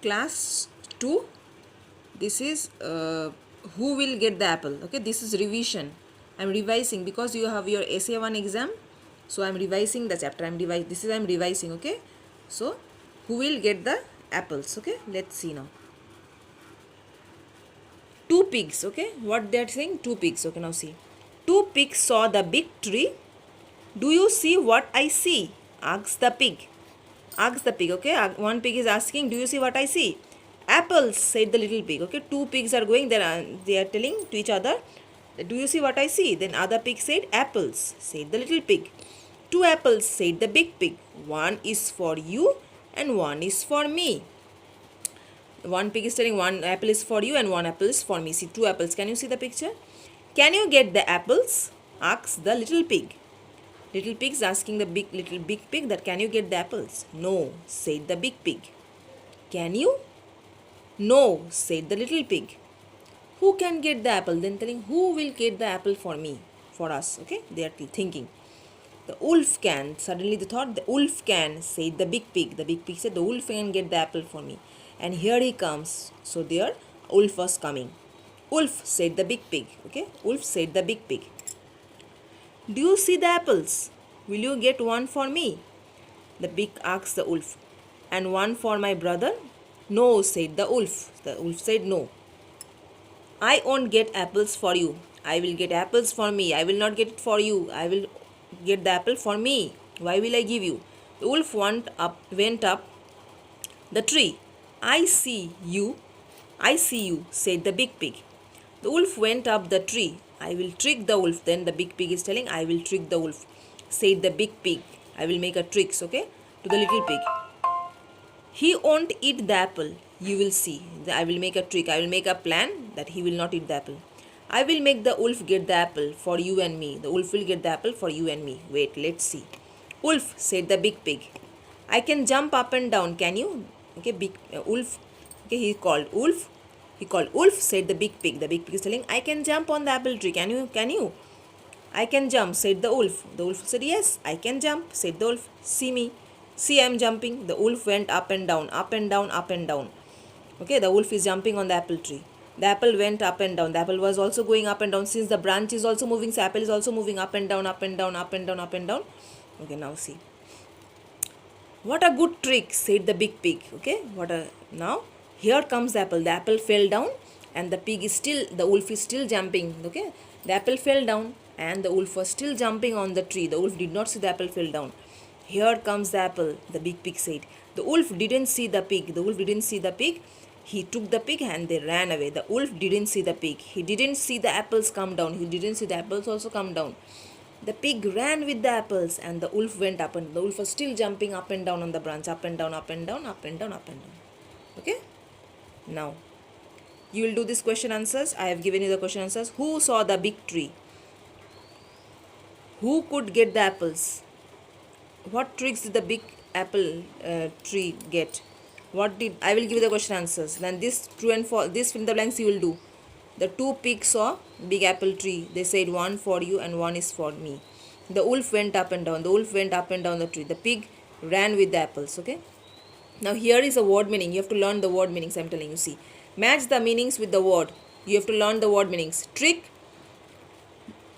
class 2. This is who will get the apple. Okay, this is revision. I am revising because you have your essay 1 exam. So I am revising the chapter. I am revising. Okay, so who will get the apples? Okay, let's see now. Two pigs. Okay, what they are saying? Two pigs. Okay, now see. Two pigs saw the big tree. Do you see what I see? Asks the pig. Asks the pig. Okay, one pig is asking, do you see what I see? Apples, said the little pig. Okay, two pigs are going there. They are telling to each other, do you see what I see? Then other pig said, apples, said the little pig. Two apples, said the big pig. One is for you and one is for me. One pig is telling one apple is for you and one apple is for me. See, two apples. Can you see the picture? Can you get the apples? Asks the little pig. Little pig is asking the big pig that can you get the apples? No, said the big pig. Can you? No, said the little pig. Who can get the apple? Then telling who will get the apple for me, for us. Okay, they are thinking. The wolf can. Suddenly they thought the wolf can, said the big pig. The big pig said the wolf can get the apple for me. And here he comes. So there wolf was coming. Wolf, said the big pig. Okay, wolf said the big pig. Do you see the apples? Will you get one for me? The pig asked the wolf. And one for my brother? No, said the wolf. The wolf said no. I won't get apples for you. I will get apples for me. I will not get it for you. I will get the apple for me. Why will I give you? The wolf went up the tree. I see you, said the big pig. The wolf went up the tree. I will trick the wolf. Then the big pig is telling, I will trick the wolf, said the big pig. I will make a tricks, okay, to the little pig. He won't eat the apple. You will see. I will make a trick. I will make a plan that he will not eat the apple. I will make the wolf get the apple for you and me. The wolf will get the apple for you and me. Wait, let's see. Wolf, said the big pig. I can jump up and down. Can you? Okay, big wolf. Okay, he called wolf. He called wolf, said the big pig. The big pig is telling, I can jump on the apple tree. Can you? Can you? I can jump, said the wolf. The wolf said, yes, I can jump, said the wolf. See me. See, I am jumping. The wolf went up and down, up and down, up and down. Okay, the wolf is jumping on the apple tree. The apple went up and down. The apple was also going up and down. Since the branch is also moving, so apple is also moving up and down, up and down, up and down, up and down. Okay, now see. What a good trick, said the big pig. Okay, now here comes the apple. The apple fell down and the wolf is still jumping. Okay, the apple fell down and the wolf was still jumping on the tree. The wolf did not see the apple fell down. Here comes the apple, the big pig said. The wolf didn't see the pig. The wolf didn't see the pig. He took the pig and they ran away. The wolf didn't see the pig. He didn't see the apples come down. He didn't see the apples also come down. The pig ran with the apples and the wolf went up and the wolf was still jumping up and down on the branch. Up and down, up and down, up and down, up and down. Okay? Now, you will do this question answers. I have given you the question answers. Who saw the big tree? Who could get the apples? What tricks did the big apple tree get? I will give you the question answers. Then this true and false, this fill in the blanks you will do. The two pigs saw big apple tree. They said one for you and one is for me. The wolf went up and down. The wolf went up and down the tree. The pig ran with the apples. Okay. Now here is a word meaning. You have to learn the word meanings. I am telling you. See, match the meanings with the word. You have to learn the word meanings. Trick,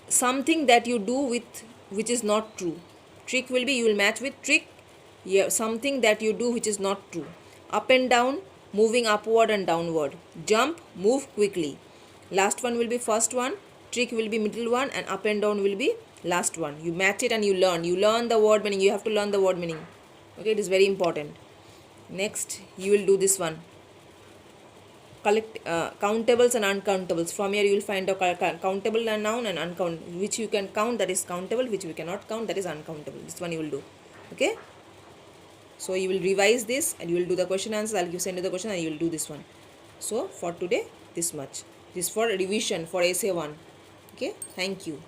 something that you do with which is not true. Trick will be, you will match with trick. Yeah, something that you do which is not true. Up and down, moving upward and downward. Jump, move quickly. Last one will be first one. Trick will be middle one and up and down will be last one. You match it and you learn. You learn the word meaning. You have to learn the word meaning. Okay, it is very important. Next, you will do this one. Countables and uncountables. From here you will find a countable noun and uncountable. Which you can count, that is countable. Which we cannot count, that is uncountable. This one you will do. Okay. So you will revise this and you will do the question answer. I will send you the question and you will do this one. So for today, this much. This is for revision for essay 1. Okay. Thank you.